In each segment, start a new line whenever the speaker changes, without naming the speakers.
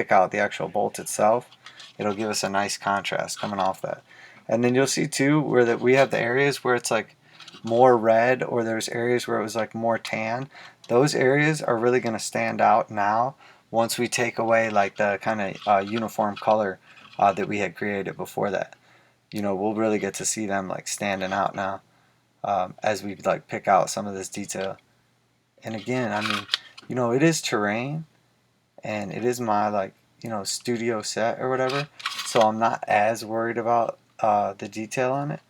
pick out the actual bolt itself, it'll give us a nice contrast coming off that. And then you'll see too where that we have the areas where it's like more red, or there's areas where it was like more tan. Those areas are really going to stand out now once we take away like the kind of uniform color that we had created before that. We'll really get to see them like standing out now as we like pick out some of this detail. And again, I mean, it is terrain, and it is my like studio set or whatever, so I'm not as worried about the detail on it.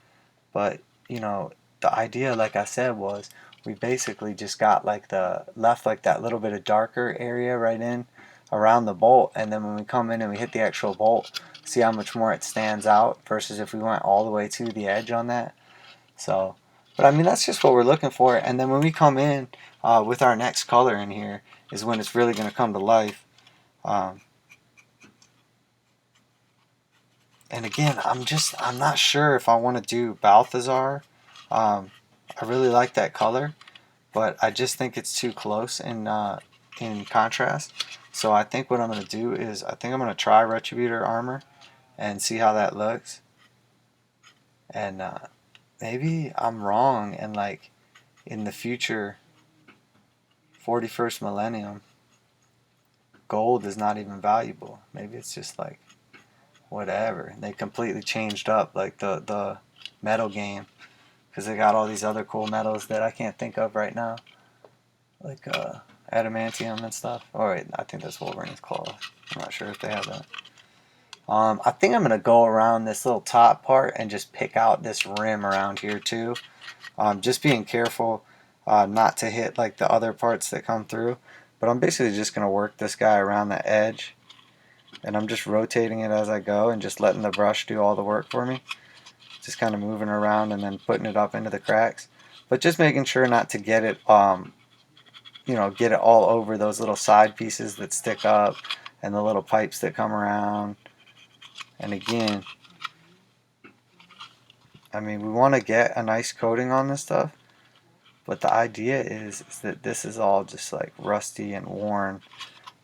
But the idea, like I said, was we basically just got like left like that little bit of darker area right in around the bolt, and then when we come in and we hit the actual bolt, see how much more it stands out versus if we went all the way to the edge on that. So, but I mean, that's just what we're looking for. And then when we come in with our next color in here is when it's really going to come to life. And again, I'm not sure if I want to do Balthazar. I really like that color, but I just think it's too close in contrast. So I think what I'm going to do is I think I'm going to try Retributor Armor and see how that looks. And maybe I'm wrong, and like in the future 41st millennium, gold is not even valuable. Maybe it's just like whatever. They completely changed up like the metal game, because they got all these other cool metals that I can't think of right now, like adamantium and stuff. Oh wait, I think that's Wolverine's claw. I'm not sure if they have that. I think I'm going to go around this little top part and just pick out this rim around here too. Just being careful not to hit like the other parts that come through. But I'm basically just going to work this guy around the edge. And I'm just rotating it as I go and just letting the brush do all the work for me. Just kind of moving around and then putting it up into the cracks. But just making sure not to get it, get it all over those little side pieces that stick up and the little pipes that come around. And again, I mean, we want to get a nice coating on this stuff, but the idea is that this is all just like rusty and worn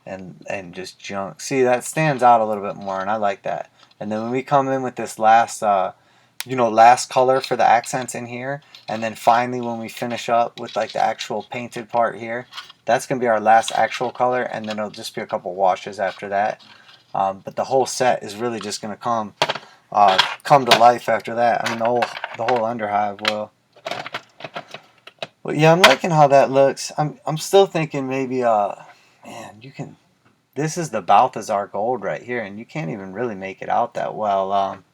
and just junk. See, that stands out a little bit more, and I like that. And then when we come in with this last last color for the accents in here, and then finally when we finish up with like the actual painted part here, that's going to be our last actual color, and then it'll just be a couple washes after that. But the whole set is really just going to come to life after that. I mean, the whole underhive will. But yeah, I'm liking how that looks. I'm still thinking maybe man, you can. This is the Balthazar gold right here, and you can't even really make it out that well. I'll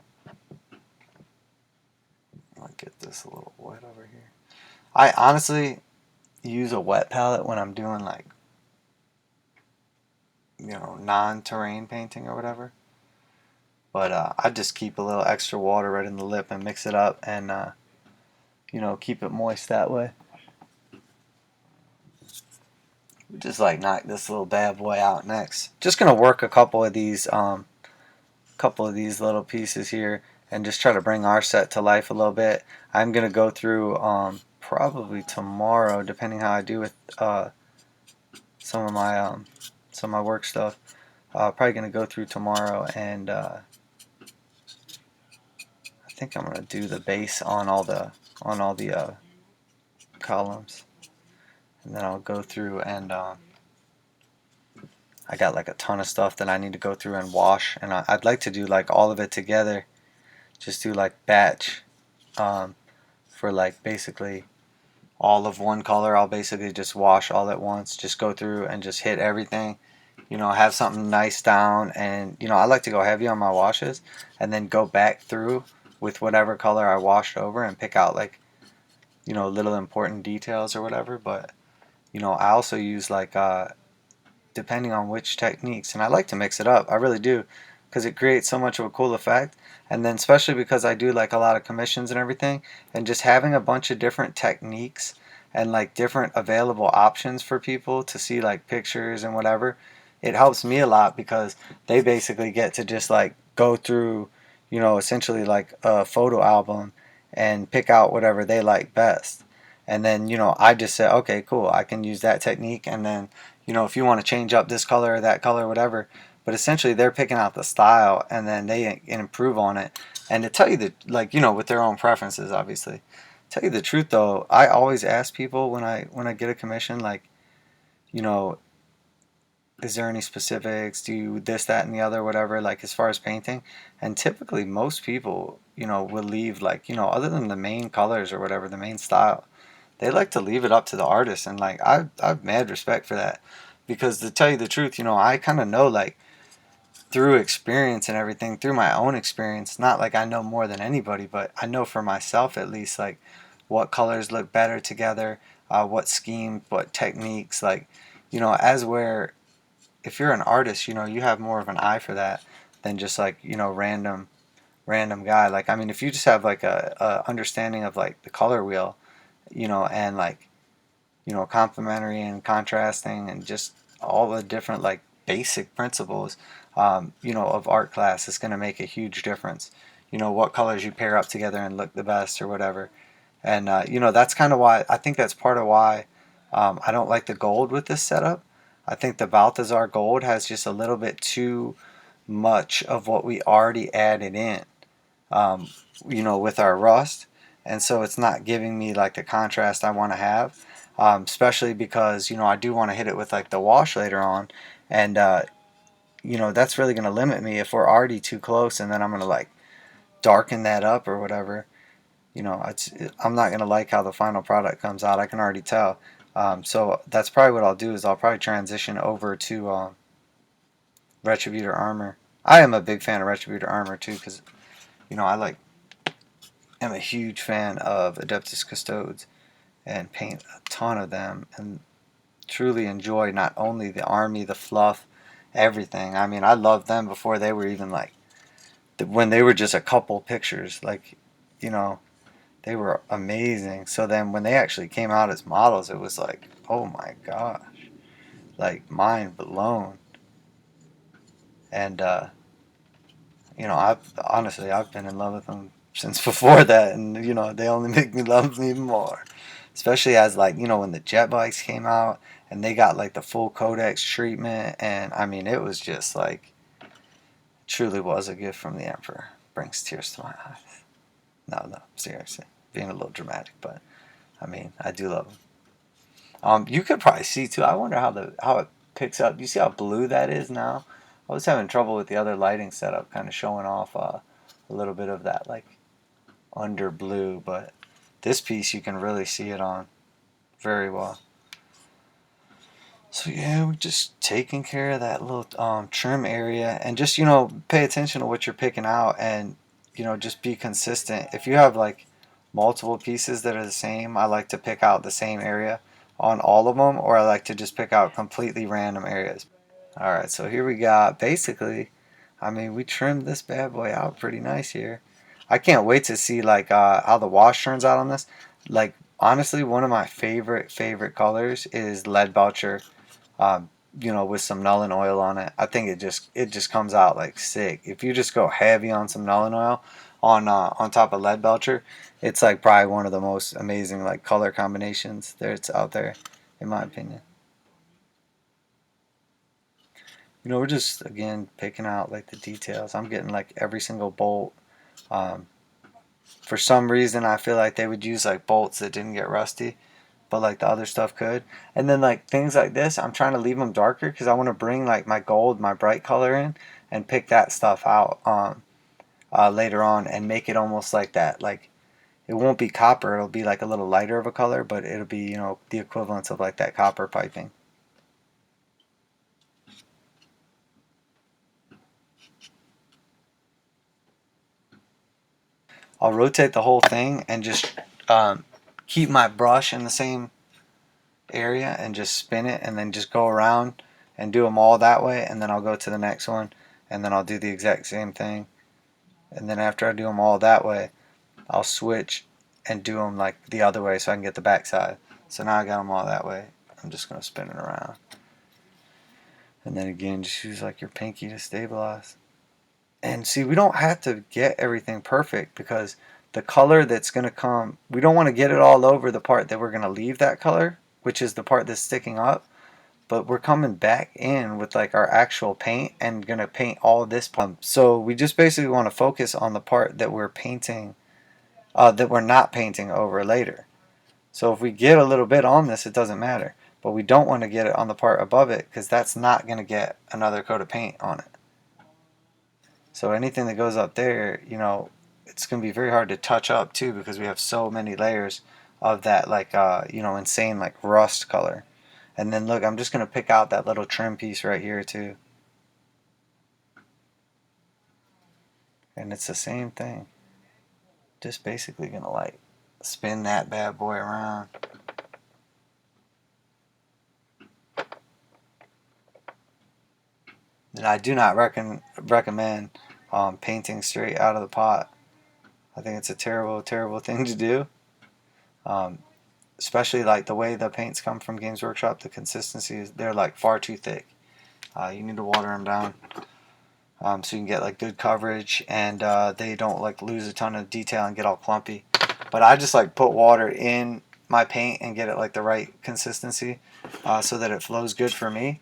get this a little wet over here. I honestly use a wet palette when I'm doing like non-terrain painting or whatever. But I just keep a little extra water right in the lip and mix it up and keep it moist that way. Just like knock this little bad boy out next. Just gonna work a couple of these little pieces here and just try to bring our set to life a little bit. I'm gonna go through probably tomorrow, depending how I do with some of my work stuff. Probably gonna go through tomorrow, and I think I'm gonna do the base on all the columns, and then I'll go through and I got like a ton of stuff that I need to go through and wash, and I'd like to do like all of it together, just do like batch for like basically all of one color. I'll basically just wash all at once, just go through and just hit everything, have something nice down. And I like to go heavy on my washes and then go back through with whatever color I washed over and pick out like little important details or whatever. But I also use like depending on which techniques, and I like to mix it up, I really do, because it creates so much of a cool effect. And then especially because I do like a lot of commissions and everything, and just having a bunch of different techniques and like different available options for people to see like pictures and whatever, it helps me a lot, because they basically get to just like go through essentially like a photo album and pick out whatever they like best. And then I just say, okay, cool, I can use that technique. And then if you want to change up this color or that color, whatever, but essentially they're picking out the style and then they improve on it. And to tell you the, like, you know, with their own preferences, obviously. Tell you the truth though, I always ask people when I get a commission, like, you know, is there any specifics? Do you this, that, and the other, whatever, like as far as painting? And typically most people, you know, will leave, like, you know, other than the main colors or whatever, the main style, they like to leave it up to the artist. And like I've mad respect for that. Because to tell you the truth, you know, I kind of know, like, through experience and everything, through my own experience, not like I know more than anybody, but I know for myself at least, like, what colors look better together, what schemes, what techniques, like, you know, as where if you're an artist, you know, you have more of an eye for that than just like, you know, random guy. Like, I mean, if you just have like a understanding of like the color wheel, you know, and like, you know, complementary and contrasting and just all the different like basic principles, you know, of art class, is going to make a huge difference. You know, what colors you pair up together and look the best or whatever. And, you know, that's kind of why, I think that's part of why I don't like the gold with this setup. I think the Balthazar gold has just a little bit too much of what we already added in, um, you know, with our rust. And so it's not giving me like the contrast I want to have, especially because, you know, I do want to hit it with like the wash later on. And, you know, that's really going to limit me if we're already too close and then I'm going to like darken that up or whatever. You know, I'm not going to like how the final product comes out. I can already tell. So that's probably what I'll do is I'll probably transition over to Retributor Armor. I am a big fan of Retributor Armor too because, you know, am a huge fan of Adeptus Custodes and paint a ton of them and truly enjoy not only the army, the fluff, everything. I mean, I loved them before they were even like, when they were just a couple pictures. Like, you know, they were amazing. So then when they actually came out as models, it was like, oh my gosh, like mind blown. And you know, I've been in love with them since before that, and you know, they only make me love them even more. Especially as, like, you know, when the jet bikes came out and they got like the full codex treatment, and I mean, it was just like, truly was a gift from the Emperor. Brings tears to my eyes. No, seriously, being a little dramatic, but I mean, I do love them. You could probably see too. I wonder how it picks up. You see how blue that is now? I was having trouble with the other lighting setup, kind of showing off a little bit of that like under blue, but this piece you can really see it on very well. So yeah, we're just taking care of that little trim area, and just, you know, pay attention to what you're picking out, and, you know, just be consistent. If you have like multiple pieces that are the same, I like to pick out the same area on all of them, or I like to just pick out completely random areas. All right, so here we got basically, I mean, we trimmed this bad boy out pretty nice here. I can't wait to see like how the wash turns out on this. Like, honestly, one of my favorite colors is leadbelcher, um, you know, with some Nuln oil on it. I think it just comes out like sick. If you just go heavy on some Nuln oil on top of leadbelcher, it's like probably one of the most amazing like color combinations that's out there, in my opinion. You know, we're just again picking out like the details. I'm getting like every single bolt. Um, for some reason, I feel like they would use like bolts that didn't get rusty, but like the other stuff could. And then like things like this, I'm trying to leave them darker because I want to bring like my gold, my bright color in, and pick that stuff out later on and make it almost like that. Like, it won't be copper; it'll be like a little lighter of a color, but it'll be, you know, the equivalence of like that copper piping. I'll rotate the whole thing and just keep my brush in the same area and just spin it and then just go around and do them all that way, and then I'll go to the next one and then I'll do the exact same thing, and then after I do them all that way, I'll switch and do them like the other way so I can get the back side. So now I got them all that way. I'm just going to spin it around, and then again just use like your pinky to stabilize. And see, we don't have to get everything perfect because the color that's going to come, we don't want to get it all over the part that we're going to leave that color, which is the part that's sticking up. but we're coming back in with like our actual paint and gonna paint all this part. So we just basically want to focus on the part that we're painting, that we're not painting over later. So if we get a little bit on this, it doesn't matter. But we don't want to get it on the part above it, because that's not going to get another coat of paint on it. So anything that goes up there, you know, it's going to be very hard to touch up too, because we have so many layers of that, like, you know, insane like rust color. And then look, I'm just going to pick out that little trim piece right here too. And it's the same thing. Just basically going to like spin that bad boy around. And I do not recommend painting straight out of the pot. I think it's a terrible, terrible thing to do. Especially like the way the paints come from Games Workshop, the consistency is, they're like far too thick. You need to water them down so you can get like good coverage, and they don't like lose a ton of detail and get all clumpy. But I just like put water in my paint and get it like the right consistency so that it flows good for me.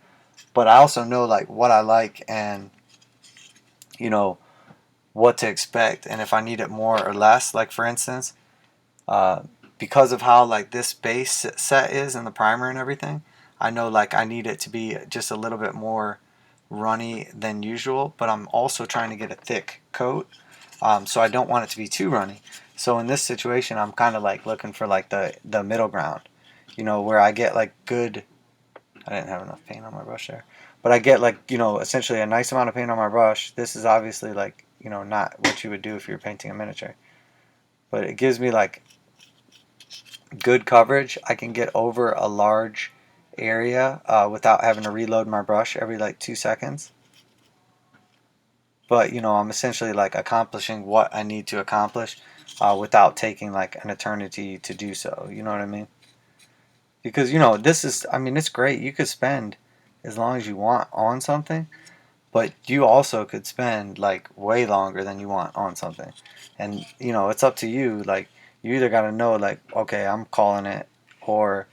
But I also know like what I like, and you know what to expect, and if I need it more or less. Like for instance, because of how like this base set is and the primer and everything, I know like I need it to be just a little bit more runny than usual, but I'm also trying to get a thick coat, so I don't want it to be too runny. So in this situation, I'm kind of like looking for like the middle ground, you know, where I get like good. I didn't have enough paint on my brush there, but I get like, you know, essentially a nice amount of paint on my brush. This is obviously like, you know, not what you would do if you're painting a miniature, but it gives me like good coverage. I can get over a large area without having to reload my brush every like 2 seconds. But you know, I'm essentially like accomplishing what I need to accomplish without taking like an eternity to do so. You know what I mean? Because you know, this is, I mean, it's great. You could spend as long as you want on something, but you also could spend like way longer than you want on something. And you know, it's up to you. Like, you either got to know like, okay, I'm calling it, or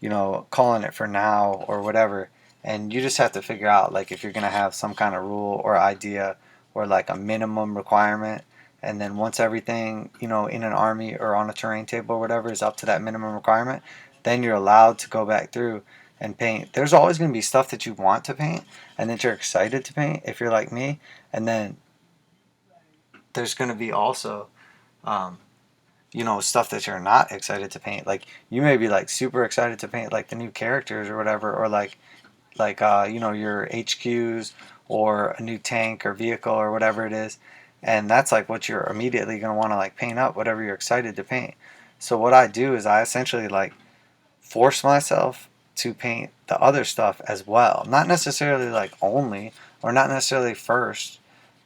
you know, calling it for now or whatever. And you just have to figure out like if you're going to have some kind of rule or idea or like a minimum requirement. And then once everything, you know, in an army or on a terrain table or whatever is up to that minimum requirement, then you're allowed to go back through and paint. There's always going to be stuff that you want to paint and that you're excited to paint if you're like me. And then there's going to be also, you know, stuff that you're not excited to paint. Like, you may be like super excited to paint like the new characters or whatever, or like you know, your HQs or a new tank or vehicle or whatever it is, and that's like what you're immediately going to want to like paint up, whatever you're excited to paint. So what I do is I essentially like force myself to paint the other stuff as well, not necessarily like only, or not necessarily first,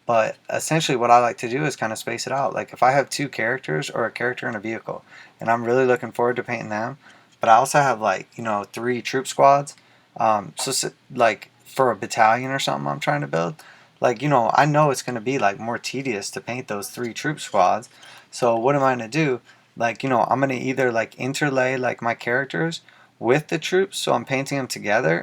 but essentially what I like to do is kind of space it out. Like if I have two characters or a character and a vehicle and I'm really looking forward to painting them, but I also have like, you know, 3 troop squads, so like for a battalion or something I'm trying to build, like, you know, I know it's going to be like more tedious to paint those 3 troop squads. So what am I going to do? Like, you know, I'm going to either like interlay like my characters with the troops, so I'm painting them together,